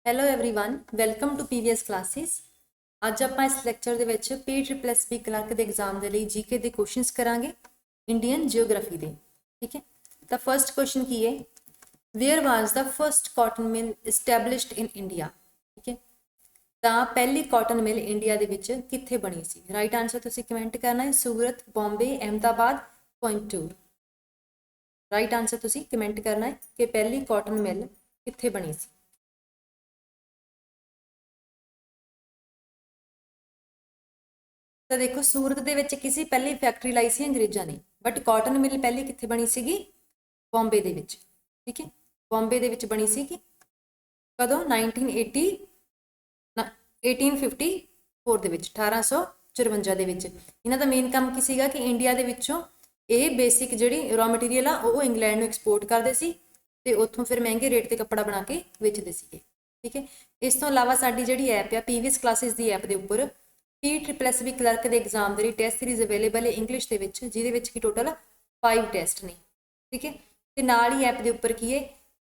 Hello everyone welcome to PVS classes. ਅੱਜ ਆਪਾਂ ਇਸ ਲੈਕਚਰ ਦੇ ਵਿੱਚ PSSB ਕਲਰਕ ਦੇ ਐਗਜ਼ਾਮ ਦੇ ਲਈ ਜੀਕੇ ਦੇ ਕੁਐਸਚਨਸ ਕਰਾਂਗੇ ਇੰਡੀਅਨ ਜਿਓਗ੍ਰਾਫੀ ਦੇ। ਠੀਕ ਹੈ, ਤਾਂ ਫਰਸਟ ਕੁਐਸਚਨ ਕੀ ਹੈ, where was the first cotton mill established in India. ਠੀਕ ਹੈ, ਤਾਂ ਪਹਿਲੀ ਕਾਟਨ ਮਿਲ ਇੰਡੀਆ ਦੇ ਵਿੱਚ ਕਿੱਥੇ ਬਣੀ ਸੀ। ਰਾਈਟ ਆਨਸਰ ਤੁਸੀਂ ਕਮੈਂਟ ਕਰਨਾ ਹੈ, ਸੂਰਤ, ਬੰਬੇ, ਅਹਿਮਦਾਬਾਦ, ਕੋਇੰਬਟੂਰ। ਰਾਈਟ ਆਨਸਰ ਤੁਸੀਂ ਕਮੈਂਟ ਕਰਨਾ ਹੈ ਕਿ ਪਹਿਲੀ ਕਾਟਨ ਮਿਲ ਕਿੱਥੇ ਬਣੀ ਸੀ। ਤਾਂ ਦੇਖੋ ਸੂਰਤ ਦੇ ਵਿੱਚ ਕਿਸੇ ਪਹਿਲੀ ਫੈਕਟਰੀ ਲਾਈ ਸੀ ਅੰਗਰੇਜ਼ਾਂ ਨੇ, ਬਟ ਕਾਟਨ ਮਿਲ ਪਹਿਲੀ ਕਿੱਥੇ ਬਣੀ ਸੀਗੀ, ਬੰਬੇ ਦੇ ਵਿੱਚ। ਠੀਕ ਹੈ, ਬੰਬੇ ਦੇ ਵਿੱਚ ਬਣੀ ਸੀਗੀ ਕਦੋਂ, 1854 ਦੇ ਵਿੱਚ, 1854 ਦੇ ਵਿੱਚ। ਇਹਨਾਂ ਦਾ ਮੇਨ ਕੰਮ ਕੀ ਸੀਗਾ ਕਿ ਇੰਡੀਆ ਦੇ ਵਿੱਚੋਂ ਇਹ ਬੇਸਿਕ ਜਿਹੜੀ ਰॉ ਮਟੀਰੀਅਲ ਆ ਉਹ ਇੰਗਲੈਂਡ ਨੂੰ ਐਕਸਪੋਰਟ ਕਰਦੇ ਸੀ ਤੇ ਉੱਥੋਂ ਫਿਰ ਮਹਿੰਗੇ ਰੇਟ ਤੇ ਕੱਪੜਾ ਬਣਾ ਕੇ ਵੇਚਦੇ ਸੀਗੇ। ਠੀਕ ਹੈ, ਇਸ ਤੋਂ ਇਲਾਵਾ ਸਾਡੀ ਜਿਹੜੀ ਐਪ ਆ ਪੀਵੀਐਸ ਕਲਾਸਿਸ ਦੀ ਐਪ ਦੇ ਉੱਪਰ PSSB ਕਲਰਕ ਦੇ ਐਗਜ਼ਾਮ ਦੇ ਲਈ ਟੈਸਟ ਸੀਰੀਜ਼ ਅਵੇਲੇਬਲ ਹੈ ਇੰਗਲਿਸ਼ ਦੇ ਵਿੱਚ, ਜਿਹਦੇ ਵਿੱਚ ਕੀ ਟੋਟਲ 5 ਟੈਸਟ ਨੇ। ਠੀਕ ਹੈ, ਤੇ ਨਾਲ ਹੀ ਐਪ ਦੇ ਉੱਪਰ ਕੀ ਹੈ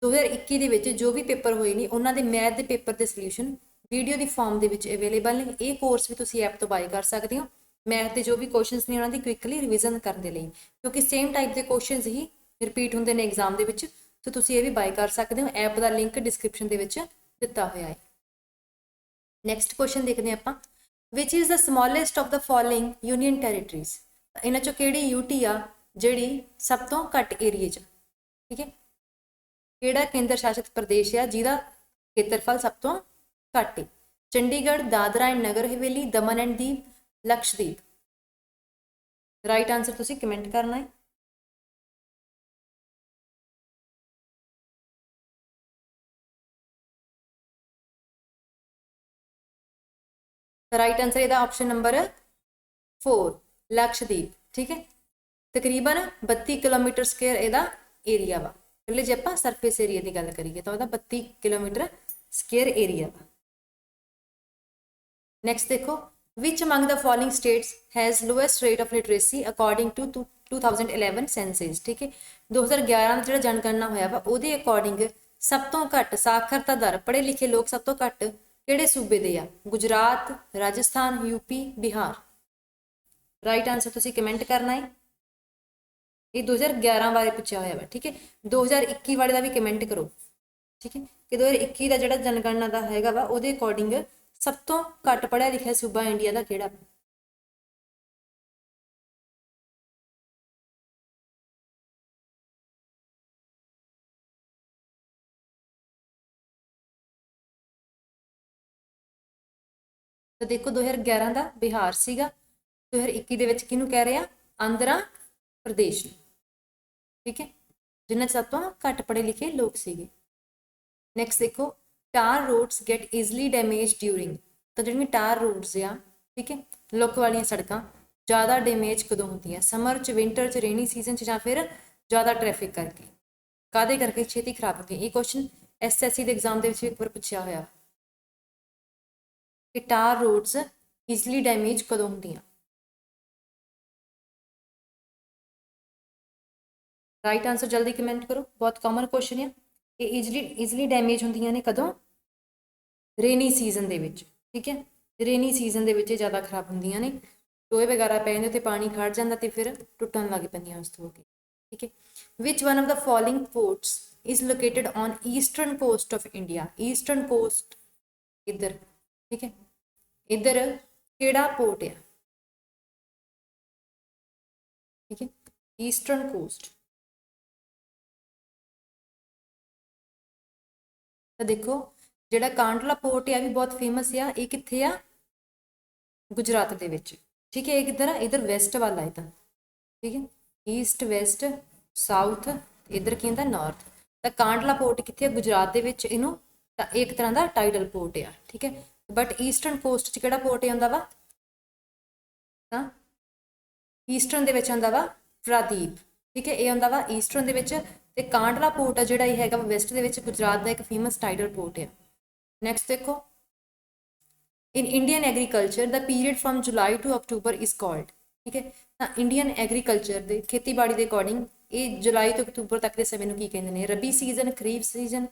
2021 ਦੇ ਵਿੱਚ ਜੋ ਵੀ ਪੇਪਰ ਹੋਏ ਨੇ ਉਹਨਾਂ ਦੇ ਮੈਥ ਦੇ ਪੇਪਰ ਦੇ ਸੋਲੂਸ਼ਨ ਵੀਡੀਓ ਦੀ ਫਾਰਮ ਦੇ ਵਿੱਚ ਅਵੇਲੇਬਲ ਨੇ। ਇਹ ਕੋਰਸ ਵੀ ਤੁਸੀਂ ਐਪ ਤੋਂ ਬਾਈ ਕਰ ਸਕਦੇ ਹੋ। ਮੈਥ ਦੇ ਜੋ ਵੀ ਕੁਐਸਚਨਸ ਨੇ ਉਹਨਾਂ ਦੀ ਕੁਇਕਲੀ ਰਿਵੀਜ਼ਨ ਕਰਨ ਦੇ ਲਈ, ਕਿਉਂਕਿ ਸੇਮ ਟਾਈਪ ਦੇ ਕੁਐਸਚਨਸ ਹੀ ਰਿਪੀਟ ਹੁੰਦੇ ਨੇ ਐਗਜ਼ਾਮ ਦੇ ਵਿੱਚ, ਸੋ ਤੁਸੀਂ ਇਹ ਵੀ ਬਾਈ ਕਰ ਸਕਦੇ ਹੋ। ਐਪ ਦਾ ਲਿੰਕ ਡਿਸਕ੍ਰਿਪਸ਼ਨ ਦੇ ਵਿੱਚ ਦਿੱਤਾ ਹੋਇਆ ਹੈ। ਨੈਕਸਟ ਕੁਐਸਚਨ ਦੇਖਦੇ ਹਾਂ ਆਪਾਂ, which is the smallest of the following union territories। ਇਹਨਾਂ ਚੋਂ ਕਿਹੜੀ ਯੂਟੀ ਆ ਜਿਹੜੀ ਸਭ ਤੋਂ ਘੱਟ ਏਰੀਏ 'ਚ। ਠੀਕ ਹੈ, ਕਿਹੜਾ ਕੇਂਦਰ ਸ਼ਾਸਿਤ ਪ੍ਰਦੇਸ਼ ਆ ਜਿਹਦਾ ਖੇਤਰਫਲ ਸਭ ਤੋਂ ਘੱਟ ਹੈ। Chandigarh, Dadra and Nagar Haveli, Daman and Diu, Lakshadweep. Right answer ਤੁਸੀਂ ਕਮੈਂਟ ਕਰਨਾ ਹੈ। ਰਾਈਟ ਆਨਸਰ ਇਹਦਾ ਆਪਸ਼ਨ ਨੰਬਰ 4 ਲਕਸ਼ਦੀਪ। ਠੀਕ ਹੈ, ਤਕਰੀਬਨ 32 ਕਿਲੋਮੀਟਰ ਸਕੁਅਰ ਇਹਦਾ ਏਰੀਆ ਵਾ। ਪਹਿਲੇ ਜੇ ਆਪਾਂ ਸਰਫੇਸ ਏਰੀਆ ਦੀ ਗੱਲ ਕਰੀਏ ਤਾਂ ਉਹਦਾ 32 ਕਿਲੋਮੀਟਰ ਸਕੁਅਰ ਏਰੀਆ ਵਾ। ਨੈਕਸਟ ਦੇਖੋ, which among the following states has lowest rate of literacy according to 2011 census। ਠੀਕ ਹੈ, 2011 ਦਾ ਜਿਹੜਾ ਜਨਗਣਨਾ ਹੋਇਆ ਵਾ ਉਹਦੇ ਅਕੋਰਡਿੰਗ ਸਭ ਤੋਂ ਘੱਟ ਸਾਖਰਤਾ ਦਰ, ਪੜ੍ਹੇ ਲਿਖੇ ਲੋਕ ਸਭ ਤੋਂ ਘੱਟ ਕਿਹੜੇ ਸੂਬੇ ਦੇ ਆ। Gujarat, Rajasthan, UP, Bihar. Right answer ਤੁਸੀਂ ਕਮੈਂਟ ਕਰਨਾ ਹੈ। ਇਹ 2011 ਬਾਰੇ ਪੁੱਛਿਆ ਹੋਇਆ ਵਾ। ਠੀਕ ਹੈ, 2021 ਵਾਲੇ ਦਾ ਵੀ ਕਮੈਂਟ ਕਰੋ। ਠੀਕ ਹੈ, ਕਿ 2021 ਦਾ ਜਿਹੜਾ ਜਨਗਣਨਾ ਦਾ ਹੈਗਾ ਵਾ ਉਹਦੇ ਅਕੋਰਡਿੰਗ ਸਭ ਤੋਂ ਘੱਟ ਪੜ੍ਹਿਆ ਲਿਖਿਆ ਸੂਬਾ ਇੰਡੀਆ ਦਾ ਕਿਹੜਾ। ਤਾਂ ਦੇਖੋ 2011 ਦਾ ਬਿਹਾਰ ਸੀਗਾ, 2021 ਦੇ ਵਿੱਚ ਕਿਹਨੂੰ ਕਹਿ ਰਹੇ ਆ, ਆਂਧਰਾ ਪ੍ਰਦੇਸ਼ ਨੂੰ। ਠੀਕ ਹੈ, ਜਿਨ੍ਹਾਂ 'ਚ ਸਭ ਤੋਂ ਘੱਟ ਪੜ੍ਹੇ ਲਿਖੇ ਲੋਕ ਸੀਗੇ। ਨੈਕਸਟ ਦੇਖੋ, tar roads get easily damage during. ਤਾਂ ਜਿਹੜੀਆਂ ਟਾਰ ਰੋਡਸ ਆ, ਠੀਕ ਹੈ, ਲੁੱਕ ਵਾਲੀਆਂ ਸੜਕਾਂ ਜ਼ਿਆਦਾ ਡੈਮੇਜ ਕਦੋਂ ਹੁੰਦੀਆਂ, ਸਮਰ 'ਚ, ਵਿੰਟਰ 'ਚ, ਰੇਨੀ ਸੀਜ਼ਨ 'ਚ, ਜਾਂ ਫਿਰ ਜ਼ਿਆਦਾ ਟ੍ਰੈਫਿਕ ਕਰਕੇ। ਕਾਹਦੇ ਕਰਕੇ ਛੇਤੀ ਖਰਾਬ ਹੁੰਦੀਆਂ। ਇਹ ਕੁਐਸਚਨ SSC ਦੇ ਐਗਜ਼ਾਮ ਦੇ ਵਿੱਚ ਇੱਕ ਵਾਰ ਪੁੱਛਿਆ ਹੋਇਆ ਕਿ ਟਾਰ ਰੋਡਸ ਈਜ਼ਲੀ ਡੈਮੇਜ ਕਦੋਂ ਹੁੰਦੀਆਂ। ਰਾਈਟ ਆਨਸਰ ਜਲਦੀ ਕਮੈਂਟ ਕਰੋ, ਬਹੁਤ ਕਾਮਨ ਕੁਐਸਚਨ ਹੈ। ਇਹ ਈਜ਼ਲੀ ਡੈਮੇਜ ਹੁੰਦੀਆਂ ਨੇ ਕਦੋਂ, ਰੇਨੀ ਸੀਜ਼ਨ ਦੇ ਵਿੱਚ। ਠੀਕ ਹੈ, ਰੇਨੀ ਸੀਜ਼ਨ ਦੇ ਵਿੱਚ ਜ਼ਿਆਦਾ ਖਰਾਬ ਹੁੰਦੀਆਂ ਨੇ, ਟੋਏ ਵਗੈਰਾ ਪੈ ਜਾਂਦੇ ਤੇ ਪਾਣੀ ਖੜ ਜਾਂਦਾ ਤੇ ਫਿਰ ਟੁੱਟਣ ਲੱਗ ਪੈਂਦੀਆਂ ਉਸ ਤੋਂ ਅੱਗੇ। ਠੀਕ ਹੈ, which one of the following ports is located on eastern coast of India. Eastern coast ਇੱਧਰ, ਠੀਕ ਹੈ, ਇੱਧਰ ਕਿਹੜਾ ਪੋਰਟ ਆ। ਠੀਕ ਹੈ, ਈਸਟਰਨ ਕੋਸਟ। ਤਾਂ ਦੇਖੋ ਜਿਹੜਾ ਕਾਂਡਲਾ ਪੋਰਟ ਆ ਵੀ ਬਹੁਤ ਫੇਮਸ ਆ। ਇਹ ਕਿੱਥੇ ਆ, ਗੁਜਰਾਤ ਦੇ ਵਿੱਚ। ਠੀਕ ਹੈ, ਇਹ ਕਿੱਧਰ ਆ, ਇੱਧਰ ਵੈਸਟ ਵੱਲ ਆ ਇਹ ਤਾਂ। ਠੀਕ ਹੈ, ਈਸਟ, ਵੈਸਟ, ਸਾਊਥ, ਇੱਧਰ ਕੀ ਹੁੰਦਾ, ਨਾਰਥ। ਤਾਂ ਕਾਂਡਲਾ ਪੋਰਟ ਕਿੱਥੇ ਆ, ਗੁਜਰਾਤ ਦੇ ਵਿੱਚ। ਇਹਨੂੰ ਤਾਂ ਇੱਕ ਤਰ੍ਹਾਂ ਦਾ ਟਾਈਡਲ ਪੋਰਟ ਆ। ਠੀਕ ਹੈ, ਬਟ ਈਸਟਰਨ ਕੋਸਟ 'ਚ ਕਿਹੜਾ ਪੋਰਟ ਆਉਂਦਾ ਵਾ, ਤਾਂ ਈਸਟਰਨ ਦੇ ਵਿੱਚ ਆਉਂਦਾ ਵਾ ਪ੍ਰਾਦੀਪ। ਠੀਕ ਹੈ, ਇਹ ਆਉਂਦਾ ਵਾ ਈਸਟਰਨ ਦੇ ਵਿੱਚ, ਤੇ ਕਾਂਡਲਾ ਪੋਰਟ ਆ ਜਿਹੜਾ ਇਹ ਹੈਗਾ ਵੈਸਟ ਦੇ ਵਿੱਚ, ਗੁਜਰਾਤ ਦਾ ਇੱਕ ਫੇਮਸ ਟਾਈਡਲ ਪੋਰਟ ਆ। ਨੈਕਸਟ ਦੇਖੋ, in Indian agriculture the period from July to October is called. ਠੀਕ ਹੈ, ਤਾਂ ਇੰਡੀਅਨ ਐਗਰੀਕਲਚਰ ਦੇ ਖੇਤੀਬਾੜੀ ਦੇ ਅਕੋਰਡਿੰਗ ਇਹ ਜੁਲਾਈ ਤੋਂ ਅਕਤੂਬਰ ਤੱਕ ਦੇ ਸਮੇਂ ਨੂੰ ਕੀ ਕਹਿੰਦੇ ਨੇ, ਰਬੀ ਸੀਜ਼ਨ, ਖਰੀਫ ਸੀਜ਼ਨ,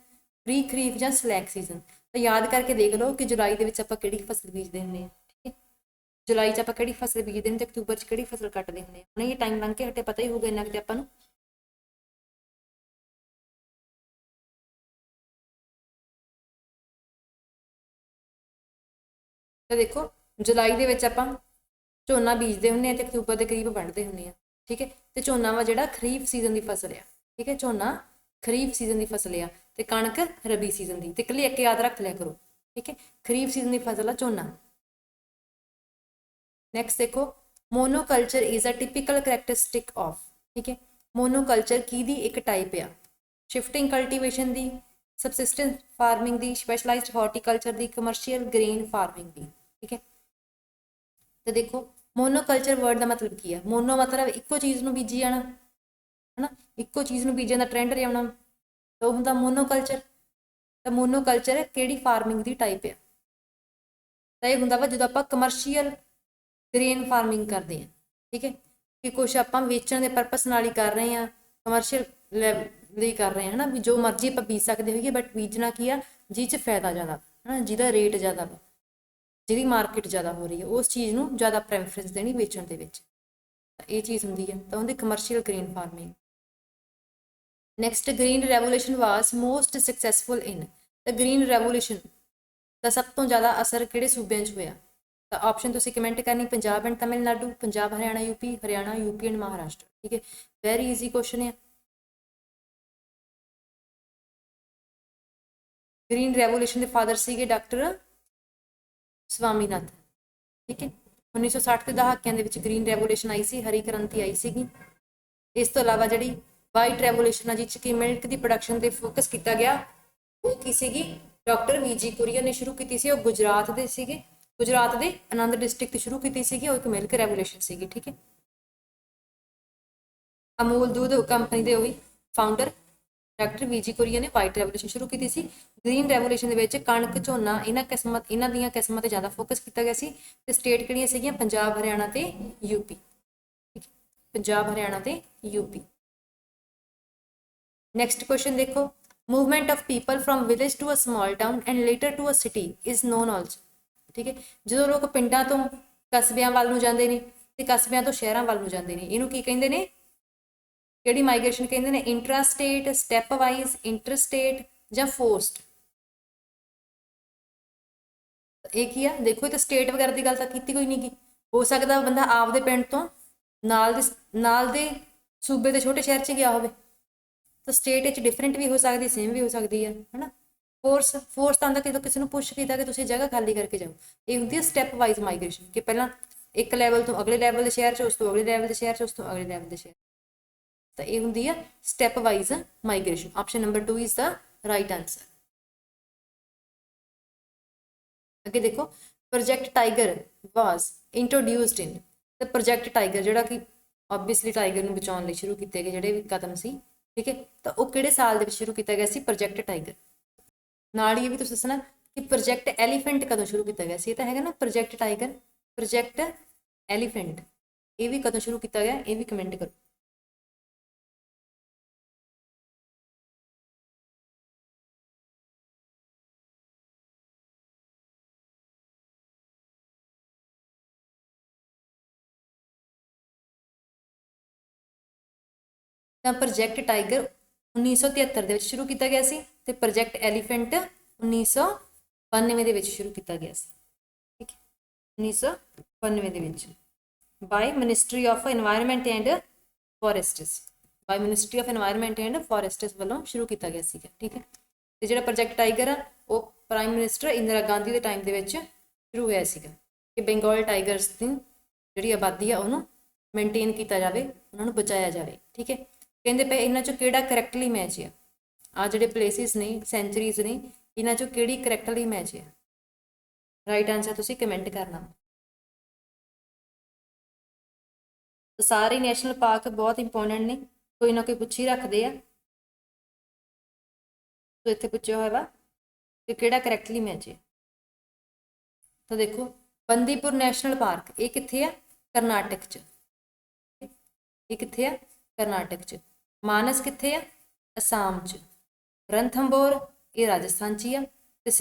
ਪ੍ਰੀ ਖਰੀਫ ਜਾਂ ਸਲੈਕ ਸੀਜ਼ਨ। ਤਾਂ ਯਾਦ ਕਰਕੇ ਦੇਖ ਲਓ ਕਿ ਜੁਲਾਈ ਦੇ ਵਿੱਚ ਆਪਾਂ ਕਿਹੜੀ ਫਸਲ ਬੀਜਦੇ ਹੁੰਦੇ ਹਾਂ, ਠੀਕ ਹੈ। ਜੁਲਾਈ 'ਚ ਆਪਾਂ ਕਿਹੜੀ ਫਸਲ ਬੀਜਦੇ ਹੁੰਦੇ ਤੇ ਅਕਤੂਬਰ 'ਚ ਕਿਹੜੀ ਫਸਲ ਕੱਟਦੇ ਹੁੰਦੇ ਹਾਂ। ਹੁਣ ਇਹ ਟਾਈਮ ਲੰਘ ਕੇ ਹਟੇ, ਪਤਾ ਹੀ ਹੋਊਗਾ ਇੰਨਾ ਕਿਤੇ ਆਪਾਂ ਨੂੰ। ਤਾਂ ਦੇਖੋ ਜੁਲਾਈ ਦੇ ਵਿੱਚ ਆਪਾਂ ਝੋਨਾ ਬੀਜਦੇ ਹੁੰਦੇ ਆ ਤੇ ਅਕਤੂਬਰ ਦੇ ਕਰੀਬ ਵੱਢਦੇ ਹੁੰਦੇ ਆ, ਠੀਕ ਹੈ। ਤੇ ਝੋਨਾ ਵਾ ਜਿਹੜਾ ਖਰੀਫ ਸੀਜ਼ਨ ਦੀ ਫਸਲ ਆ, ਠੀਕ ਹੈ। ਝੋਨਾ ਖਰੀਫ ਸੀਜ਼ਨ ਦੀ ਫਸਲ ਆ ਤੇ ਕਣਕ ਰਬੀ ਸੀਜ਼ਨ ਦੀ। ਤੇ ਇਕੱਲੀ ਇੱਕ ਯਾਦ ਰੱਖ ਲਿਆ ਕਰੋ, ਠੀਕ ਹੈ। ਖਰੀਫ ਸੀਜ਼ਨ ਦੀ ਫਸਲ ਆ ਝੋਨਾ। ਨੈਕਸਟ ਦੇਖੋ, ਮੋਨੋਕਲਚਰ ਇਜ਼ ਅ ਟਿਪੀਕਲ ਕਰੈਕਟਰਿਸਟਿਕ ਆਫ, ਠੀਕ ਹੈ। ਮੋਨੋਕਲਚਰ ਕੀ ਦੀ ਇੱਕ ਟਾਈਪ ਆ? ਸ਼ਿਫਟਿੰਗ ਕਲਟੀਵੇਸ਼ਨ ਦੀ, ਸਬਸਿਸਟੈਂਸ ਫਾਰਮਿੰਗ ਦੀ, ਸਪੈਸ਼ਲਾਈਜ਼ਡ ਹਾਰਟੀਕਲਚਰ ਦੀ, ਕਮਰਸ਼ੀਅਲ ਗ੍ਰੇਨ ਫਾਰਮਿੰਗ ਦੀ, ਠੀਕ ਹੈ। ਤੇ ਦੇਖੋ ਮੋਨੋਕਲਚਰ ਵਰਡ ਦਾ ਮਤਲਬ ਕੀ ਹੈ? ਮੋਨੋ ਮਤਲਬ ਇੱਕੋ ਚੀਜ਼ ਨੂੰ ਬੀਜੀ ਜਾਣਾ, ਹੈ ਨਾ, ਇੱਕੋ ਚੀਜ਼ ਨੂੰ ਬੀਜਣ ਦਾ ਟ੍ਰੈਂਡ ਲਿਆਉਣਾ, ਤਾਂ ਉਹ ਹੁੰਦਾ ਮੋਨੋਕਲਚਰ। ਤਾਂ ਮੋਨੋਕਲਚਰ ਕਿਹੜੀ ਫਾਰਮਿੰਗ ਦੀ ਟਾਈਪ ਆ? ਤਾਂ ਇਹ ਹੁੰਦਾ ਵਾ ਜਦੋਂ ਆਪਾਂ ਕਮਰਸ਼ੀਅਲ ਗ੍ਰੇਨ ਫਾਰਮਿੰਗ ਕਰਦੇ ਹਾਂ, ਠੀਕ ਹੈ। ਕਿ ਕੁਛ ਆਪਾਂ ਵੇਚਣ ਦੇ ਪਰਪਸ ਨਾਲ ਹੀ ਕਰ ਰਹੇ ਹਾਂ, ਕਮਰਸ਼ੀਅਲ ਲਈ ਕਰ ਰਹੇ ਹਾਂ, ਹੈ ਨਾ, ਵੀ ਜੋ ਮਰਜ਼ੀ ਆਪਾਂ ਬੀਜ ਸਕਦੇ ਹੋਈਏ, ਬਟ ਬੀਜਣਾ ਕੀ ਆ ਜਿਹ 'ਚ ਫਾਇਦਾ ਜ਼ਿਆਦਾ, ਹੈ ਨਾ, ਜਿਹਦਾ ਰੇਟ ਜ਼ਿਆਦਾ ਵਾ, ਜਿਹਦੀ ਮਾਰਕੀਟ ਜ਼ਿਆਦਾ ਹੋ ਰਹੀ ਹੈ, ਉਸ ਚੀਜ਼ ਨੂੰ ਜ਼ਿਆਦਾ ਪ੍ਰੈਫਰੈਂਸ ਦੇਣੀ ਵੇਚਣ ਦੇ ਵਿੱਚ। ਤਾਂ ਇਹ ਚੀਜ਼ ਹੁੰਦੀ ਹੈ, ਤਾਂ ਉਹਦੀ commercial grain farming. Next, green revolution was most successful in. ਤਾਂ ਗ੍ਰੀਨ ਰੈਵੋਲੂਸ਼ਨ ਦਾ ਸਭ ਤੋਂ ਜ਼ਿਆਦਾ ਅਸਰ ਕਿਹੜੇ ਸੂਬਿਆਂ 'ਚ ਹੋਇਆ? ਤਾਂ ਆਪਸ਼ਨ ਤੁਸੀਂ ਕਮੈਂਟ ਕਰਨੀ, Punjab and Tamil Nadu, Punjab Haryana UP, Haryana UP and Maharashtra, ਠੀਕ ਹੈ। ਵੈਰੀ ਈਜ਼ੀ ਕੁਐਸਚਨ ਹੈ। ਗ੍ਰੀਨ ਰੈਵੋਲੂਸ਼ਨ ਦੇ ਫਾਦਰ ਸੀਗੇ ਡਾਕਟਰ ਸਵਾਮੀਨਾਥਨ, ਠੀਕ ਹੈ। 1960 ਦੇ ਦਹਾਕਿਆਂ ਦੇ ਵਿੱਚ ਗ੍ਰੀਨ ਰੈਵੋਲੂਸ਼ਨ ਆਈ ਸੀ, ਹਰੀ ਕ੍ਰਾਂਤੀ ਆਈ ਸੀਗੀ। ਇਸ ਤੋਂ ਇਲਾਵਾ ਜਿਹੜੀ ਵਾਈਟ ਰੈਵੋਲੂਸ਼ਨ ਆ ਜਿਸ 'ਚ ਕਿ ਮਿਲਕ ਦੀ ਪ੍ਰੋਡਕਸ਼ਨ ਤੇ ਫੋਕਸ ਕੀਤਾ ਗਿਆ, ਉਹ ਕੀ ਸੀਗੀ? ਡਾਕਟਰ ਵੀਜੀ ਕੁਰੀਅਨ ਨੇ ਸ਼ੁਰੂ ਕੀਤੀ ਸੀ। ਉਹ ਗੁਜਰਾਤ ਦੇ ਸੀਗੇ, ਗੁਜਰਾਤ ਦੇ ਆਨੰਦ ਡਿਸਟ੍ਰਿਕਟ ਤੋਂ ਸ਼ੁਰੂ ਕੀਤੀ ਸੀਗੀ। ਉਹ ਇੱਕ ਮਿਲਕ ਰੈਵੋਲੂਸ਼ਨ ਸੀਗੀ, ਠੀਕ ਹੈ। ਅਮੂਲ ਦੁੱਧ ਕੰਪਨੀ ਦੇ ਉਹੀ ਫਾਊਂਡਰ ਡਾਕਟਰ ਵੀਜੀ ਕੁਰੀਅਨ ਨੇ ਵਾਈਟ ਰੈਵੋਲੂਸ਼ਨ ਸ਼ੁਰੂ ਕੀਤੀ ਸੀ। ਗ੍ਰੀਨ ਰੈਵੋਲੂਸ਼ਨ ਦੇ ਵਿੱਚ ਕਣਕ, ਝੋਨਾ, ਇਹਨਾਂ ਦੀਆਂ ਕਿਸਮਾਂ ਤੇ ਜ਼ਿਆਦਾ ਫੋਕਸ ਕੀਤਾ ਗਿਆ ਸੀ। ਤੇ ਸਟੇਟ ਕਿਹੜੀਆਂ ਸੀਗੀਆਂ? ਪੰਜਾਬ, ਹਰਿਆਣਾ ਤੇ ਯੂਪੀ, ਪੰਜਾਬ, ਹਰਿਆਣਾ ਤੇ ਯੂਪੀ। ਨੈਕਸਟ ਕੁਐਸਚਨ ਦੇਖੋ, movement of people from village to a small town and later to a city is known also, ਠੀਕ ਹੈ। ਜਦੋਂ ਲੋਕ ਪਿੰਡਾਂ ਤੋਂ ਕਸਬਿਆਂ ਵੱਲ ਨੂੰ ਜਾਂਦੇ ਨੇ ਤੇ ਕਸਬਿਆਂ ਤੋਂ ਸ਼ਹਿਰਾਂ ਵੱਲ ਨੂੰ ਜਾਂਦੇ ਨੇ, ਇਹਨੂੰ ਕੀ ਕਹਿੰਦੇ ਨੇ? ਕਿਹੜੀ ਮਾਈਗ੍ਰੇਸ਼ਨ ਕਹਿੰਦੇ ਨੇ? Intra state, step wise, inter state ਜਾਂ ਫੋਰਸਡ? ਇਹ ਕੀ ਆ? ਦੇਖੋ ਇਹ ਤਾਂ ਸਟੇਟ ਵਗੈਰਾ ਦੀ ਗੱਲ ਤਾਂ ਕੀਤੀ ਕੋਈ ਨਹੀਂ ਗੀ। ਹੋ ਸਕਦਾ ਬੰਦਾ ਆਪਦੇ ਪਿੰਡ ਤੋਂ ਨਾਲ ਦੇ ਸੂਬੇ ਦੇ ਛੋਟੇ ਸ਼ਹਿਰ 'ਚ ਗਿਆ ਹੋਵੇ। ਤਾਂ ਸਟੇਟ ਵਿੱਚ ਡਿਫਰੈਂਟ ਵੀ ਹੋ ਸਕਦੀ, ਸੇਮ ਵੀ ਹੋ ਸਕਦੀ ਹੈ, ਹੈ ਨਾ। ਫੋਰਸ ਤਾਂ ਹੁੰਦਾ ਕਿ ਕਿਸੇ ਨੂੰ ਪੁੱਛ ਕੀਤਾ ਕਿ ਤੁਸੀਂ ਜਗ੍ਹਾ ਖਾਲੀ ਕਰਕੇ ਜਾਓ। ਇਹ ਹੁੰਦੀ ਹੈ ਸਟੈਪ ਵਾਈਜ਼ ਮਾਈਗ੍ਰੇਸ਼ਨ, ਕਿ ਪਹਿਲਾਂ ਇੱਕ ਲੈਵਲ ਤੋਂ ਅਗਲੇ ਲੈਵਲ ਦੇ ਸ਼ਹਿਰ 'ਚ, ਉਸ ਤੋਂ ਅਗਲੇ ਲੈਵਲ ਦੇ ਸ਼ਹਿਰ 'ਚ, ਉਸ ਤੋਂ ਅਗਲੇ ਲੈਵਲ ਦੇ ਸ਼ਹਿਰ। ਤਾਂ ਇਹ ਹੁੰਦੀ ਹੈ step wise migration. Option number 2 is the right answer. ਅੱਗੇ ਦੇਖੋ, ਪ੍ਰੋਜੈਕਟ ਟਾਈਗਰ ਵਾਸ ਇੰਟਰੋਡਿਊਸਡ ਇਨ। ਤੇ ਪ੍ਰੋਜੈਕਟ ਟਾਈਗਰ ਜਿਹੜਾ ਕਿ ਓਬਵੀਅਸਲੀ ਟਾਈਗਰ ਨੂੰ ਬਚਾਉਣ ਲਈ ਸ਼ੁਰੂ ਕੀਤੇ ਗਏ ਜਿਹੜੇ ਵੀ ਕਦਮ ਸੀ, ਠੀਕ ਹੈ। ਤਾਂ ਉਹ ਕਿਹੜੇ ਸਾਲ ਦੇ ਵਿੱਚ ਸ਼ੁਰੂ ਕੀਤਾ ਗਿਆ ਸੀ ਪ੍ਰੋਜੈਕਟ ਟਾਈਗਰ? ਨਾਲ ਹੀ ਇਹ ਵੀ ਤੁਸੀਂ ਦੱਸਣਾ ਕਿ ਪ੍ਰੋਜੈਕਟ ਐਲੀਫੈਂਟ ਕਦੋਂ ਸ਼ੁਰੂ ਕੀਤਾ ਗਿਆ ਸੀ। ਇਹ ਤਾਂ ਹੈਗਾ ਨਾ ਪ੍ਰੋਜੈਕਟ ਟਾਈਗਰ, ਪ੍ਰੋਜੈਕਟ ਐਲੀਫੈਂਟ, ਇਹ ਵੀ ਕਦੋਂ ਸ਼ੁਰੂ ਕੀਤਾ ਗਿਆ, ਇਹ ਵੀ ਕਮੈਂਟ ਕਰੋ। ਤਾਂ ਪ੍ਰੋਜੈਕਟ ਟਾਈਗਰ 1973 ਦੇ ਵਿੱਚ ਸ਼ੁਰੂ ਕੀਤਾ ਗਿਆ ਸੀ ਤੇ ਪ੍ਰੋਜੈਕਟ ਐਲੀਫੈਂਟ 1992 ਦੇ ਵਿੱਚ ਸ਼ੁਰੂ ਕੀਤਾ ਗਿਆ ਸੀ, ਠੀਕ ਹੈ। 1992 ਦੇ ਵਿੱਚ by ministry of environment and forests, by ministry of environment and forests ਵੱਲੋਂ ਸ਼ੁਰੂ ਕੀਤਾ ਗਿਆ ਸੀਗਾ, ਠੀਕ ਹੈ। ਤੇ ਜਿਹੜਾ ਪ੍ਰੋਜੈਕਟ ਟਾਈਗਰ ਆ ਉਹ ਪ੍ਰਾਈਮ ਮਿਨਿਸਟਰ ਇੰਦਰਾ ਗਾਂਧੀ ਦੇ ਟਾਈਮ ਦੇ ਵਿੱਚ ਸ਼ੁਰੂ ਹੋਇਆ ਸੀਗਾ ਕਿ ਬੰਗਾਲ ਟਾਈਗਰਸ ਦੀ ਜਿਹੜੀ ਆਬਾਦੀ ਆ ਉਹਨੂੰ ਮੇਨਟੇਨ ਕੀਤਾ ਜਾਵੇ, ਉਹਨਾਂ ਨੂੰ ਬਚਾਇਆ ਜਾਵੇ, ਠੀਕ ਹੈ। ਕਹਿੰਦੇ ਪਏ ਇਹਨਾਂ 'ਚੋਂ ਕਿਹੜਾ ਕਰੈਕਟਲੀ ਮੈਚ ਆ? ਆ ਜਿਹੜੇ ਪਲੇਸਿਸ ਨੇ, ਸੈਂਚਰੀਜ਼ ਨੇ, ਇਹਨਾਂ 'ਚੋਂ ਕਿਹੜੀ ਕਰੈਕਟਲੀ ਮੈਚ ਆ? ਰਾਈਟ ਆਂਸਰ ਤੁਸੀਂ ਕਮੈਂਟ ਕਰਨਾ। ਸਾਰੇ ਨੈਸ਼ਨਲ ਪਾਰਕ ਬਹੁਤ ਇੰਪੋਰਟੈਂਟ ਨੇ, ਕੋਈ ਨਾ ਕੋਈ ਪੁੱਛ ਹੀ ਰੱਖਦੇ ਆ। ਤੋ ਇੱਥੇ ਪੁੱਛਿਆ ਹੋਇਆ ਵਾ ਕਿ ਕਿਹੜਾ ਕਰੈਕਟਲੀ ਮੈਚ ਹੈ। ਤਾਂ ਦੇਖੋ ਬੰਦੀਪੁਰ ਨੈਸ਼ਨਲ ਪਾਰਕ ਇਹ ਕਿੱਥੇ ਆ? ਕਰਨਾਟਕ 'ਚ। ਇਹ ਕਿੱਥੇ ਆ? ਕਰਨਾਟਕ 'ਚ। ਮਾਨਸ ਕਿੱਥੇ ਆ? ਅਸਾਮ 'ਚ। ਰਣਥੰਭੌਰ ਇਹ ਰਾਜਸਥਾਨ 'ਚ ਹੀ ਆ। ਤੇ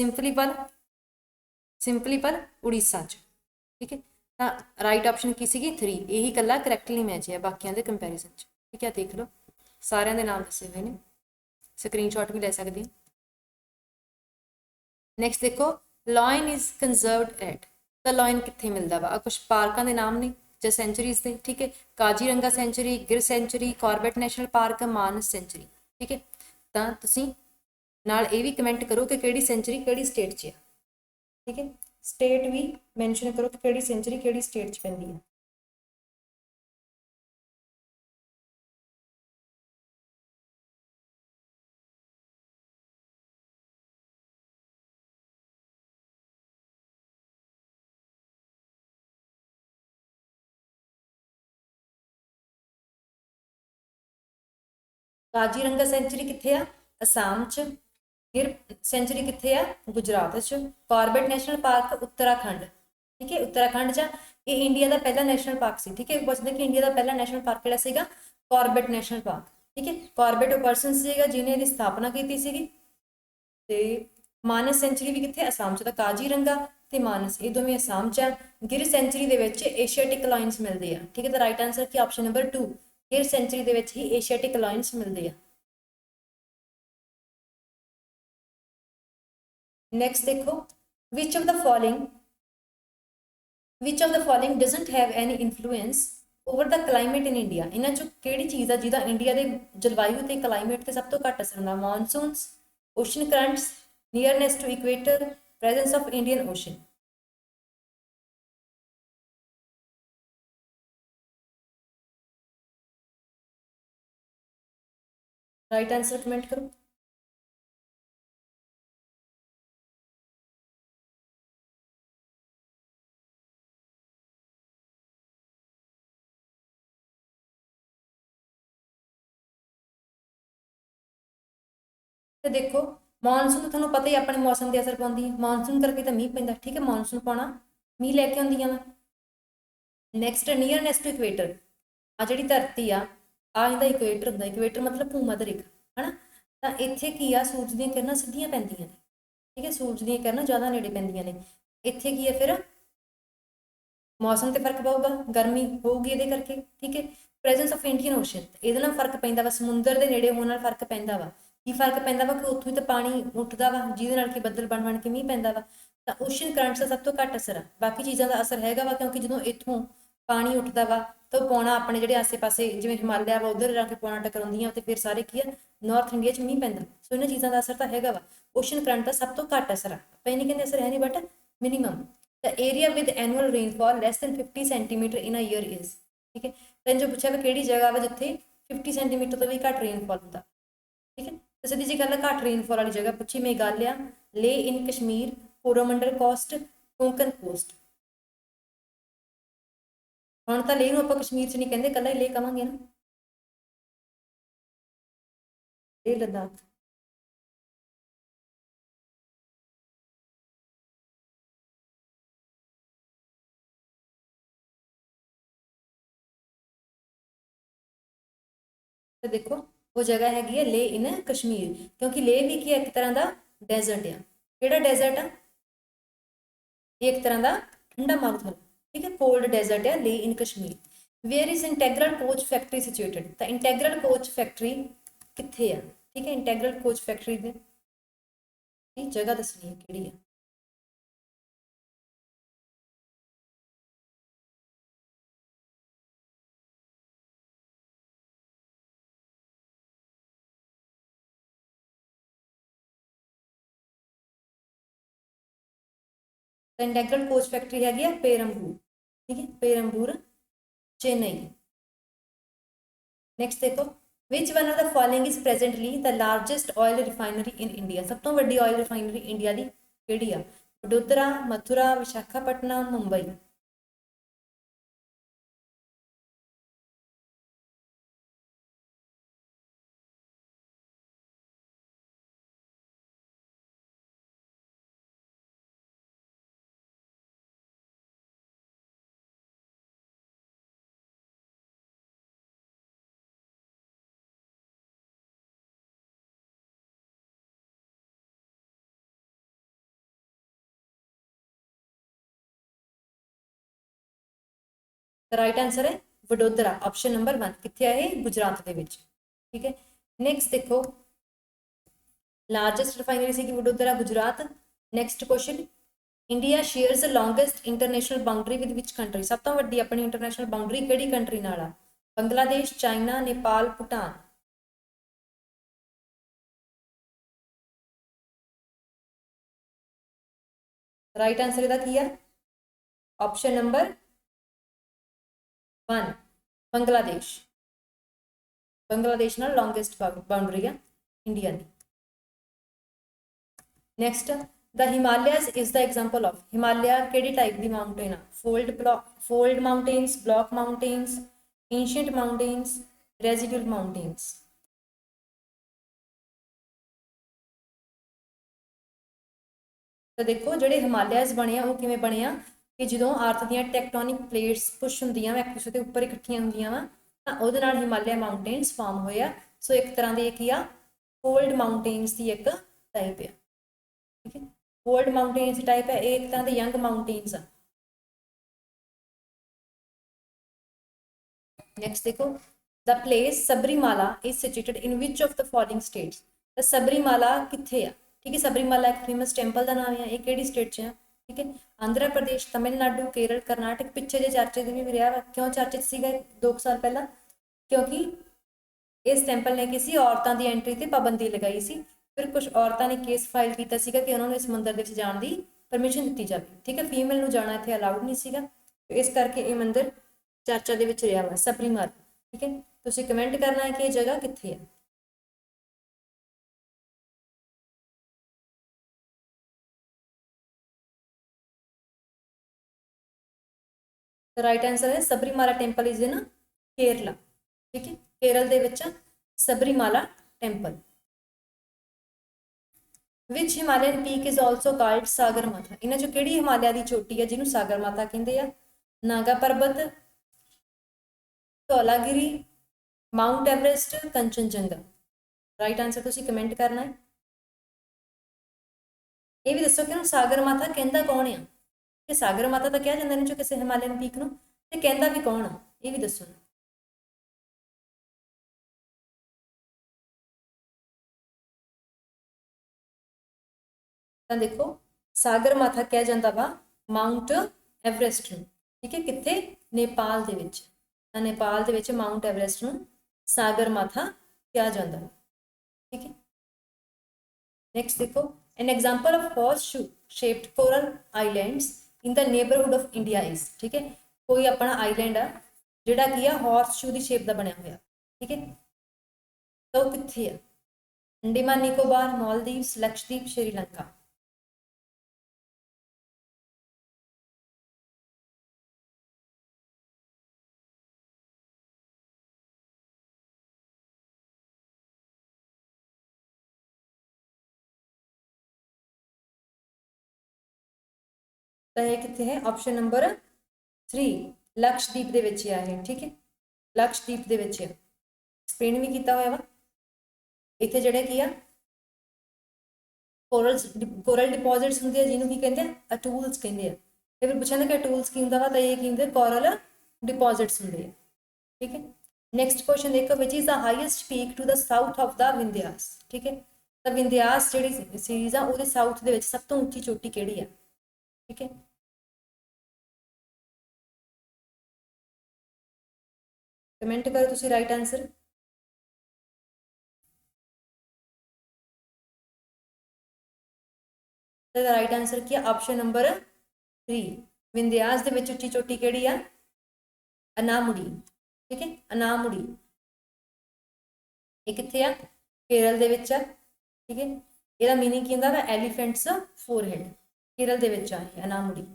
ਸਿੰਪਲੀਪਲ ਉੜੀਸਾ 'ਚ। ਠੀਕ ਹੈ, ਤਾਂ ਰਾਈਟ ਆਪਸ਼ਨ ਕੀ ਸੀਗੀ 3, ਇਹੀ ਇਕੱਲਾ ਕਰੈਕਟਲੀ ਮੈਚ ਹੈ ਬਾਕੀਆਂ ਦੇ ਕੰਪੈਰੀਜ਼ਨ 'ਚ। ਠੀਕ ਹੈ, ਦੇਖ ਲਓ ਸਾਰਿਆਂ ਦੇ ਨਾਮ ਦੱਸੇ ਹੋਏ ਨੇ, ਸਕਰੀਨਸ਼ਾਟ ਵੀ ਲੈ ਸਕਦੇ ਹੋ। ਨੈਕਸਟ ਦੇਖੋ, ਲਾਇਨ ਇਜ਼ ਕੰਜ਼ਰਵਡ ਐਟ, ਤਾਂ ਲਾਇਨ ਕਿੱਥੇ ਮਿਲਦਾ ਵਾ? ਕੁਛ ਪਾਰਕਾਂ ਦੇ ਨਾਮ ਨੇ ਜਾਂ ਸੈਂਚੁਰੀਜ਼ ਦੇ। ਠੀਕ ਹੈ, ਕਾਜੀਰੰਗਾ ਸੈਂਚੁਰੀ, ਗਿਰ ਸੈਂਚੁਰੀ, ਕਾਰਬੇਟ ਨੈਸ਼ਨਲ ਪਾਰਕ, ਮਾਨਸ ਸੈਂਚੁਰੀ। ਠੀਕ ਹੈ, ਤਾਂ ਤੁਸੀਂ ਨਾਲ ਇਹ ਵੀ ਕਮੈਂਟ ਕਰੋ ਕਿ ਕਿਹੜੀ ਸੈਂਚੁਰੀ ਕਿਹੜੀ ਸਟੇਟ 'ਚ ਆ। ਠੀਕ ਹੈ, ਸਟੇਟ ਵੀ ਮੈਂਸ਼ਨ ਕਰੋ ਕਿ ਕਿਹੜੀ ਸੈਂਚੁਰੀ ਕਿਹੜੀ ਸਟੇਟ 'ਚ ਪੈਂਦੀ ਹੈ। ਕਾਜੀਰੰਗਾ ਸੈਂਚੁਰੀ ਕਿੱਥੇ ਆ? ਅਸਾਮ 'ਚ। ਗਿਰ ਸੈਂਚੁਰੀ ਕਿੱਥੇ ਆ? ਗੁਜਰਾਤ 'ਚ। Corbett national park Uttarakhand. ਠੀਕ ਹੈ, ਉੱਤਰਾਖੰਡ 'ਚ। ਇਹ ਇੰਡੀਆ ਦਾ ਪਹਿਲਾ ਨੈਸ਼ਨਲ ਪਾਰਕ ਸੀ। ਠੀਕ ਹੈ, ਪੁੱਛਦੇ ਕਿ ਇੰਡੀਆ ਦਾ ਪਹਿਲਾ ਨੈਸ਼ਨਲ ਪਾਰਕ ਕਿਹੜਾ ਸੀਗਾ? Corbett national park. ਠੀਕ ਹੈ, ਕਾਰਬੇਟ ਉਹ ਪਰਸਨ ਸੀਗਾ ਜਿਹਨੇ ਇਹਦੀ ਸਥਾਪਨਾ ਕੀਤੀ ਸੀਗੀ। ਤੇ ਮਾਨਸ ਸੈਂਚੁਰੀ ਵੀ ਕਿੱਥੇ? ਅਸਾਮ 'ਚ। ਤਾਂ ਕਾਜੀਰੰਗਾ ਤੇ ਮਾਨਸ ਇਹ ਦੋਵੇਂ ਅਸਾਮ 'ਚ ਆ। ਗਿਰ ਸੈਂਚੁਰੀ ਦੇ ਵਿੱਚ ਏਸ਼ੀਆਟਿਕ ਲਾਇਨਸ ਮਿਲਦੇ ਆ। ਠੀਕ ਹੈ, ਤਾਂ ਰਾਈਟ ਆਂਸਰ ਕੀ ਆਪਸ਼ਨ ਨੰਬਰ 2, ਗਿਰ ਸੈਂਚੁਰੀ ਦੇ ਵਿੱਚ ਹੀ ਏਸ਼ੀਆਟਿਕ ਲਾਇਨਸ ਮਿਲਦੇ ਆ। ਨੈਕਸਟ ਦੇਖੋ, which of the following doesn't have any influence over the climate in India? ਇਹਨਾਂ ਚੋਂ ਕਿਹੜੀ ਚੀਜ਼ ਆ ਜਿਹਦਾ ਇੰਡੀਆ ਦੇ ਜਲਵਾਯੂ ਤੇ ਕਲਾਈਮੇਟ ਤੇ ਸਭ ਤੋਂ ਘੱਟ ਅਸਰ ਹੁੰਦਾ? Monsoons, ocean currents, nearness to equator, presence of Indian ocean. Right answer comment ਕਰੋ। ਤੇ ਦੇਖੋ, ਮੌਨਸੂਨ ਤਾਂ ਤੁਹਾਨੂੰ ਪਤਾ ਹੀ ਆਪਣੇ ਮੌਸਮ ਦੇ ਅਸਰ ਪਾਉਂਦੀ ਹੈ, ਮੌਨਸੂਨ ਕਰਕੇ ਤਾਂ ਮੀਂਹ ਪੈਂਦਾ। ਠੀਕ ਹੈ, ਮੌਨਸੂਨ ਪਾਉਣਾ ਮੀਂਹ ਲੈ ਕੇ ਆਉਂਦੀਆਂ ਵਾ। ਨੈਕਸਟ ਨੀਅਰਨੈਸ ਟੂ ਇਕੁਏਟਰ, ਆ ਜਿਹੜੀ ਧਰਤੀ ਆ ਇਹਦਾ ਇਕੁਏਟਰ ਹੁੰਦਾ। ਇਕੁਏਟਰ ਮਤਲਬ ਭੂ-ਮੱਧ ਰੇਖਾ, ਹਨਾ। ਤਾਂ ਇੱਥੇ ਕੀ ਆ, ਸੂਰਜ ਦੀਆਂ ਕਿਰਨਾਂ ਸਿੱਧੀਆਂ ਪੈਂਦੀਆਂ ਨੇ। ਠੀਕ ਹੈ, ਸੂਰਜ ਦੀਆਂ ਕਿਰਨਾਂ ਜ਼ਿਆਦਾ ਨੇੜੇ ਪੈਂਦੀਆਂ ਨੇ। ਇੱਥੇ ਕੀ ਹੈ ਫਿਰ ਮੌਸਮ ਤੇ ਫਰਕ ਪਊਗਾ, ਗਰਮੀ ਹੋਊਗੀ ਇਹਦੇ ਕਰਕੇ। ਠੀਕ ਹੈ, ਪ੍ਰੈਜ਼ੈਂਸ ਆਫ ਇੰਡੀਅਨ ਓਸ਼ਨ, ਇਹਦੇ ਨਾਲ ਫਰਕ ਪੈਂਦਾ ਵਾ, ਸਮੁੰਦਰ ਦੇ ਨੇੜੇ ਹੋਣ ਨਾਲ ਫਰਕ ਪੈਂਦਾ ਵਾ। ਕੀ ਫਰਕ ਪੈਂਦਾ ਵਾ? ਕਿ ਉੱਥੋਂ ਹੀ ਤਾਂ ਪਾਣੀ ਉੱਠਦਾ ਵਾ ਜਿਹਦੇ ਨਾਲ ਕਿ ਬੱਦਲ ਬਣ ਕੇ ਮੀਂਹ ਪੈਂਦਾ ਵਾ। ਤਾਂ ਓਸ਼ਨ ਕਰੰਟਸ ਦਾ ਸਭ ਤੋਂ ਘੱਟ ਅਸਰ ਆ, ਬਾਕੀ ਚੀਜ਼ਾਂ ਦਾ ਅਸਰ ਹੈਗਾ ਵਾ, ਕਿਉਂਕਿ ਜਦੋਂ ਇੱਥੋਂ ਪਾਣੀ ਉੱਠਦਾ ਵਾ ਤਾਂ ਉਹ ਪੌਣਾ ਆਪਣੇ ਜਿਹੜੇ ਆਸੇ-ਪਾਸੇ ਜਿਵੇਂ ਹਿਮਾਲਿਆ ਵਾ ਉਧਰ ਜਾ ਕੇ ਪੌਣਾ ਟਕਰਾਉਂਦੀਆਂ ਤੇ ਫਿਰ ਸਾਰੇ ਕੀ ਆ ਨਾਰਥ ਇੰਡੀਆ 'ਚ ਮੀਂਹ ਪੈਂਦਾ। ਸੋ ਇਹਨਾਂ ਚੀਜ਼ਾਂ ਦਾ ਅਸਰ ਤਾਂ ਹੈਗਾ ਵਾ। ਓਸ਼ਨ ਕਰੰਟ ਦਾ ਸਭ ਤੋਂ ਘੱਟ ਅਸਰ ਆ, ਆਪਾਂ ਇਹ ਨਹੀਂ ਕਹਿੰਦੇ ਅਸਰ ਹੈ ਨਹੀਂ, but minimum. The area with annual rainfall less than 50 centimeter in a year is, ठीक है। तैਨੂੰ जो पूछा किहड़ी जगह वा जिथे 50 सेंटीमीटर तो भी घट रेनफॉल होंदा। ठीक है, तो सीधी जी गल घट रेनफॉल वाली जगह पूछी, मेघालय, ले in Kashmir, Coromandel coast, Konkan coast. हुण तां ले नूं आपां कश्मीर च नहीं कहंदे, कल्ला ही ले कहांगे ना, ले लद्दाख। तो देखो वो जगह हैगी है ले इन कश्मीर, क्योंकि ले भी की एक तरह का डेजर्ट आ। किहड़ा डेजर्ट आ? एक तरह का ठंडा मारूथल। ठीक है, कोल्ड डेजर्ट है Leh in Kashmir. Where is integral coach factory situated? तो इंटैग्रल कोच फैक्ट्री कित्थे आ? ठीक है, इंटैग्रल कोच फैक्ट्री की जगह दसनी है किहड़ी है। तो इंटैग्रल कोच फैक्ट्री हैगी है पेरम्बूर। ठीक है, पेरम्बूर चेन्नई। नैक्सट देखो, which one of the following is presently the largest oil refinery in India? सब तो वड्डी ऑयल रिफाइनरी इंडिया की किहड़ी आ? वडोदरा, मथुरा, विशाखापट्टनम, मुंबई। तो राइट आंसर है वडोदरा, ऑप्शन नंबर 1 कित्थे है, गुजरात दे विच। ठीक है, नेक्स्ट देखो, largest refinery C Vadodara, Gujarat. Next question, India shares the longest international boundary with which country, सब तो वड्डी अपनी इंटरनेशनल बाउंड्री किहड़ी कंट्री नाल आ? Bangladesh, China, Nepal, Bhutan. Right answer इहदा की है, ऑप्शन नंबर 1 बांग्लादेश। बांग्लादेश नाल लॉन्गेस्ट बाउंड्री है इंडिया की। Next, the Himalayas is the example of, Himalaya किहड़ी टाइप की माउंटेन आ? Fold mountains, block mountains, ancient mountains, residual mountains. तो देखो ਜਿਹੜੇ ਹਿਮਾਲਿਆਸ ਬਣੇ ਆ ਉਹ ਕਿਵੇਂ ਬਣੇ ਆ ਕਿ ਜਦੋਂ ਅਰਥ ਦੀਆਂ ਟੈਕਟੋਨਿਕ ਪਲੇਟਸ ਪੁਸ਼ ਹੁੰਦੀਆਂ ਵਾ ਇੱਕ ਦੂਸਰੇ ਦੇ ਉੱਪਰ ਇਕੱਠੀਆਂ ਹੁੰਦੀਆਂ ਵਾ ਤਾਂ ਉਹਦੇ ਨਾਲ ਹਿਮਾਲਿਆ ਮਾਊਂਟੇਨਸ ਫਾਰਮ ਹੋਏ ਆ। ਸੋ ਇੱਕ ਤਰ੍ਹਾਂ ਦੀ ਕੀ ਆ, ਫੋਲਡ ਮਾਊਂਟੇਨਸ ਦੀ ਇੱਕ ਟਾਈਪ ਆ। ਠੀਕ ਹੈ, ਫੋਲਡ ਮਾਊਂਟੇਨਸ ਦੀ ਟਾਈਪ ਹੈ, ਇਹ ਇੱਕ ਤਰ੍ਹਾਂ ਦੇ ਯੰਗ ਮਾਊਂਟੇਨਸ ਆ। नेक्स्ट देखो, the place Sabarimala is situated in which of the following states, तो सबरीमाला कित्थे आ? ठीक है, सबरीमाला एक फेमस टेंपल का नाम है, ये किहड़ी स्टेट च है? ठीक है, आंध्र प्रदेश, तमिलनाडु, केरल, कर्नाटक। पिछे जे चर्चे भी रहा वा, क्यों चर्चे सीगा 2 साल पहला? क्योंकि इस टेंपल ने किसी औरतों की एंट्री पर पाबंदी लगाई सी, फिर कुछ औरतों ने केस फाइल किया सीगा कि उन्होंने इस मंदिर में जाने की परमिशन दी जाए। ठीक है, फीमेल को जाना इतने अलाउड नहीं सीगा, इस करके ये मंदिर चर्चा दे विच रहा वा, सबरीमाला। ठीक है, तुसीं कमेंट करना है कि ये जगह कित्थे है। तो राइट आंसर है Sabarimala temple is in Kerala. ठीक है, केरल दे विच Sabarimala temple. Which Himalayan peak is also called Sagarmatha, इन्हां चों किहड़ी हिमालय की चोटी है जिन्होंने सागरमाथा कहते हैं? नागा पर्बत, Dhaulagiri, mount Everest, Kanchenjunga. Right answer तुसीं कमेंट करना है। ये भी दसो कि सागरमाथा कहता कौन है? कि सागरमाथा तो कहा जाता है किसी हिमालयन पीक नूं, ते कहता भी कौन आ, ये भी दसो। तो देखो, सागरमाथा कहा जाता वा माउंट एवरेस्ट नूं। ठीक है, कित्थे? नेपाल दे विच। तां नेपाल दे विच माउंट एवरेस्ट नूं सागरमाथा कहा जाता है। ठीक है, नेक्स्ट देखो, an example of horse shoe shaped coral islands in the neighbourhood of India is. ठीक है, कोई अपना आइलैंड आ जिहड़ा की आ हॉर्स शू की शेप का बनया हुआ। ठीक है, तो कित्थे आ? अंडमान निकोबार, मालदीव्स, लक्षद्वीप, श्रीलंका। तो ये कितने है? ऑप्शन नंबर 3 लक्षद्वीप दे विच है। ठीक है, लक्षद्वीप दे विच है, एक्सप्लेन भी किया हुआ वा। इत्थे जिहड़े की आ कोरल डिपॉजिट्स होंगे जिन्होंने की कहते हैं? अटूल्स कहते हैं। फिर पूछा कि अटूल्स की होंगे वा, तो ये की होंगे? कोरल डिपॉजिट्स होंगे। ठीक है, नेक्स्ट क्वेश्चन देखो, which is the highest peak to the south of the Vindhyas. ठीक है, तो विंध्यास जी सीरीज आ वो साउथ के सब तो उच्ची चोटी केड़ी है? ठीक है, कमेंट करो तुसी राइट आंसर। तो राइट आंसर क्या? ऑप्शन नंबर 3 विंध्यास दे विच उच्ची चोटी केड़ी आ? अनामुड़ी। ठीक है, अनामुड़ी ये कित्थे आ? केरल दे विच आ। ठीक है, इसदा मीनिंग की होंदा वा? एलीफेंट्स फोरहेड। केरल दे विच आ अनामुड़ी।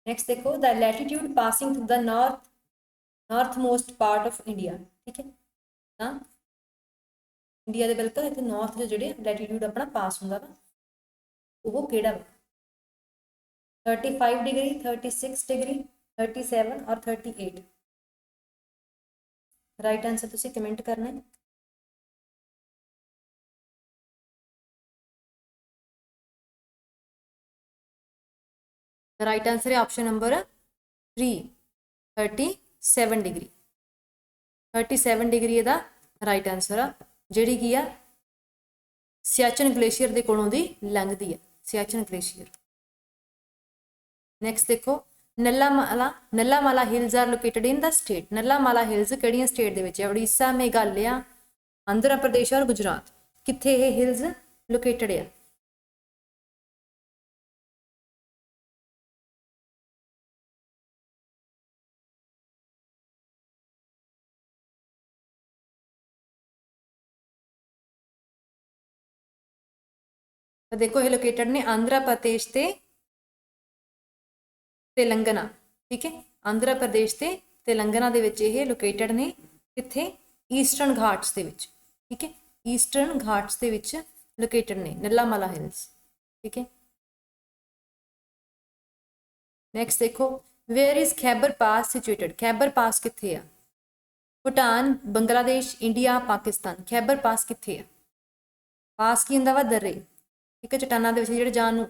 नेक्स्ट देखो, the latitude passing through the north most part of India. ठीक है, हाँ इंडिया के बिल्कुल इतने नॉर्थ जो जोड़े लैटीट्यूड अपना पास होंगे वो केड़ा वा? 35 डिग्री, 36 डिग्री, 37 और 38। राइट आंसर तुसी कमेंट करना है। द राइट आंसर है ऑप्शन नंबर 3 37 डिग्री 37 डिग्री ਇਹਦਾ ਰਾਈਟ ਆਂਸਰ ਆ ਜਿਹੜੀ ਕੀ ਆ ਸਿਆਚਨ ਗਲੇਸ਼ੀਅਰ ਦੇ ਕੋਲੋਂ ਦੀ ਲੰਘਦੀ ਹੈ ਸਿਆਚਨ ਗਲੇਸ਼ੀਅਰ। ਨੈਕਸਟ ਦੇਖੋ Nallamala hills are located in the state. ਨੱਲਾਮਾਲਾ ਹਿਲਸ ਕਿਹੜੀਆਂ ਸਟੇਟ ਦੇ ਵਿੱਚ ਹੈ? ਉੜੀਸਾ, ਮੇਘਾਲਿਆ, ਆਂਧਰਾ ਪ੍ਰਦੇਸ਼ ਔਰ ਗੁਜਰਾਤ। ਕਿੱਥੇ ਇਹ ਹਿਲਸ ਲੋਕੇਟਡ ਆ? ਤਾਂ ਦੇਖੋ ਇਹ ਲੋਕੇਟਡ ਨੇ ਆਂਧਰਾ ਪ੍ਰਦੇਸ਼ ਤੇ तेलंगाना। ठीक है, आंध्र प्रदेश ते तेलंगाना दे विच ये लोकेटेड ने कित्थे? ईस्टर्न घाट्स दे विच। ठीक है, ईस्टर्न घाट्स दे विच लोकेटेड ने नल्लामाला हिल्स। ठीक है, नैक्सट देखो where is Khyber pass situated. Khyber pass कित्थे आ? भूटान, बंगलादेश, इंडिया, पाकिस्तान। खैबर पास कित्थे आ? पास की हुंदा वा दर्रे। ठीक है, चट्टानां दे विच जिहड़े जाण नूं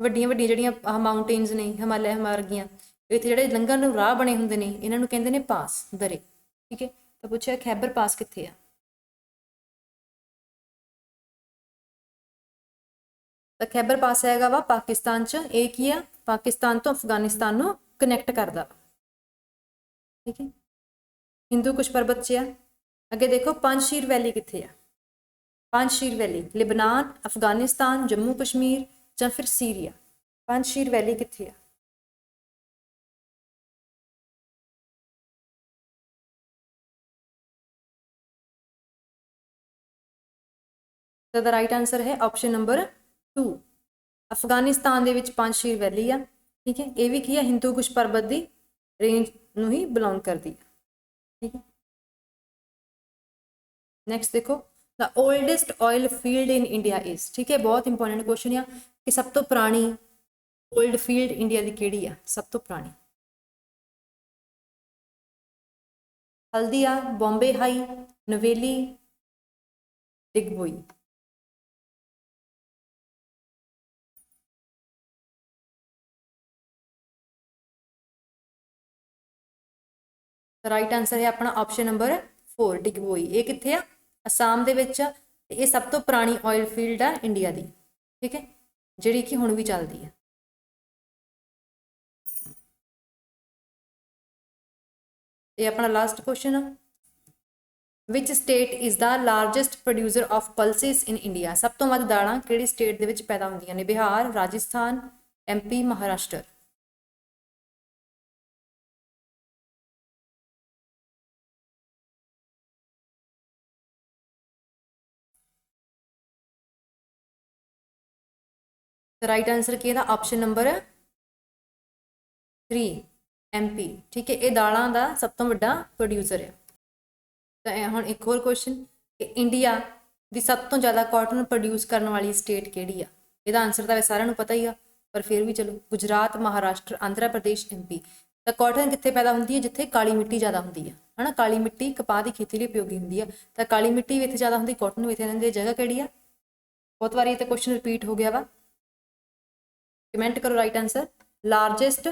ਵੱਡੀਆਂ ਵੱਡੀਆਂ ਜਿਹੜੀਆਂ ਆਹ ਮਾਊਂਟੇਨਸ ਨੇ ਹਿਮਾਲਿਆ ਵਰਗੀਆਂ ਇੱਥੇ ਜਿਹੜੇ ਲੰਘਣ ਨੂੰ ਰਾਹ ਬਣੇ ਹੁੰਦੇ ਨੇ ਇਹਨਾਂ ਨੂੰ ਕਹਿੰਦੇ ਨੇ ਪਾਸ ਦਰੇ। ਠੀਕ ਹੈ, ਤਾਂ ਪੁੱਛਿਆ ਖੈਬਰ ਪਾਸ ਕਿੱਥੇ ਆ? ਤਾਂ ਖੈਬਰ ਪਾਸ ਹੈਗਾ ਵਾ ਪਾਕਿਸਤਾਨ 'ਚ। ਇਹ ਕੀ ਆ? ਪਾਕਿਸਤਾਨ ਤੋਂ ਅਫਗਾਨਿਸਤਾਨ ਨੂੰ ਕਨੈਕਟ ਕਰਦਾ। ਠੀਕ ਹੈ, ਹਿੰਦੂ ਕੁਸ਼ ਪਰਬਤ 'ਚ ਆ। ਅੱਗੇ ਦੇਖੋ ਪੰਜਸ਼ੀਰ ਵੈਲੀ ਕਿੱਥੇ ਆ? ਪੰਜਸ਼ੀਰ ਵੈਲੀ ਲਿਬਨਾਨ, ਅਫਗਾਨਿਸਤਾਨ, ਜੰਮੂ ਕਸ਼ਮੀਰ ਜਾਂ ਫਿਰ ਸੀਰੀਆ। ਪੰਜਸ਼ੀਰ ਵੈਲੀ ਕਿੱਥੇ ਆ? ਤਾਂ ਦਾ ਰਾਈਟ ਆਂਸਰ ਹੈ ਆਪਸ਼ਨ ਨੰਬਰ 2 ਅਫਗਾਨਿਸਤਾਨ ਦੇ ਵਿੱਚ ਪੰਜਸ਼ੀਰ ਵੈਲੀ ਆ। ਠੀਕ ਹੈ, ਇਹ ਵੀ ਕੀ ਆ? ਹਿੰਦੂ ਕੁਸ਼ ਪਰਬਤ ਦੀ ਰੇਂਜ ਨੂੰ ਹੀ ਬਿਲੋਂਗ ਕਰਦੀ ਆ। ਠੀਕ ਹੈ, ਨੈਕਸਟ ਦੇਖੋ the oldest oil field in India is. ठीक है, बहुत इंपॉर्टेंट क्वेश्चन है कि सब तो पुरानी ओल्ड फील्ड इंडिया की केड़ी है? सब तो पुरानी हल्दिया, बॉम्बे हाई, नवेली, डिगबोई। राइट आंसर है अपना ऑप्शन नंबर 4 डिगबोई। ये कित्थे आ? ਅਸਾਮ ਦੇ ਵਿੱਚ। ਇਹ ਸਭ ਤੋਂ ਪੁਰਾਣੀ ਆਇਲ ਫੀਲਡ ਆ ਇੰਡੀਆ ਦੀ। ਠੀਕ ਹੈ, ਜਿਹੜੀ ਕਿ ਹੁਣ ਵੀ ਚੱਲਦੀ ਹੈ। ਇਹ ਆਪਣਾ ਲਾਸਟ ਕੁਐਸਚਨ ਆ। Which state is the largest producer of pulses in India. ਸਭ ਤੋਂ ਵੱਧ ਦਾਲਾਂ ਕਿਹੜੀ ਸਟੇਟ ਦੇ ਵਿੱਚ ਪੈਦਾ ਹੁੰਦੀਆਂ ਨੇ? Bihar, Rajasthan, MP, Maharashtra. Right answer की ऑप्शन नंबर 3 MP। ठीक है, ये दालों का सब तो बड़ा प्रोड्यूसर है। तो हम एक होर क्वेश्चन कि इंडिया की सब तो ज़्यादा कॉटन प्रोड्यूस करने वाली स्टेट केड़ी आ? इसका आंसर तो सारिਆਂ ਨੂੰ पता ही आ, पर फिर भी चलो गुजरात, महाराष्ट्र, आंध्र प्रदेश, MP। तो कॉटन कित्थे पैदा होंदी है? जिथे काली मिट्टी ज़्यादा होंदी है ना। काली मिट्टी कपाह की खेती लिए उपयोगी होंदी है। तो काली मिट्टी भी इत्थे ज़्यादा होंदी, कॉटन भी इत्थे होंदी। जगह केड़ी आ? बहुत बार ये तो क्वेश्चन रिपीट हो गया वा। कमेंट करो right answer. Largest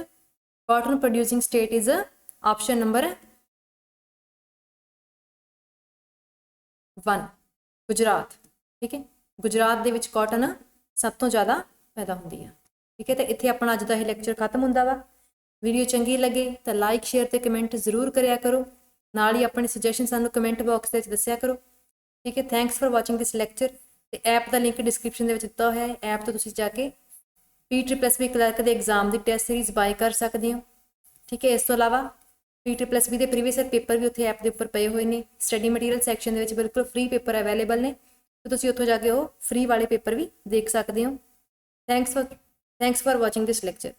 cotton producing state is option number 1 Gujarat. ठीक है, गुजरात दे विच कॉटन सब तो ज़्यादा पैदा होंदी है। ठीक है, तो इत्थे अपना अज दा ये लैक्चर खत्म हुंदा वा। वीडियो चंगी लगे तो लाइक शेयर ते कमेंट जरूर करिया करो। नाल ही अपने सजेशन सानू कमेंट बॉक्स दे विच दस्सिया करो। ठीक है, thanks for watching this lecture. ते ऐप का लिंक डिस्क्रिप्शन दे विच दित्ता होया है। ऐप तो तुसीं जाके PSSB क्लर्क के एग्जाम की टैस्ट सीरीज़ बाय कर सकते हो। ठीक है, इस तो इलावा PSSB के प्रीवियस ईयर पेपर भी उत्थे ऐप के उपर पे हुए हैं। स्टडी मटीरियल सैक्शन के बिल्कुल फ्री पेपर अवेलेबल ने, तो तुसीं उत्थों जाके वो फ्री वाले पेपर भी देख सकते हो। Thanks for watching this lecture.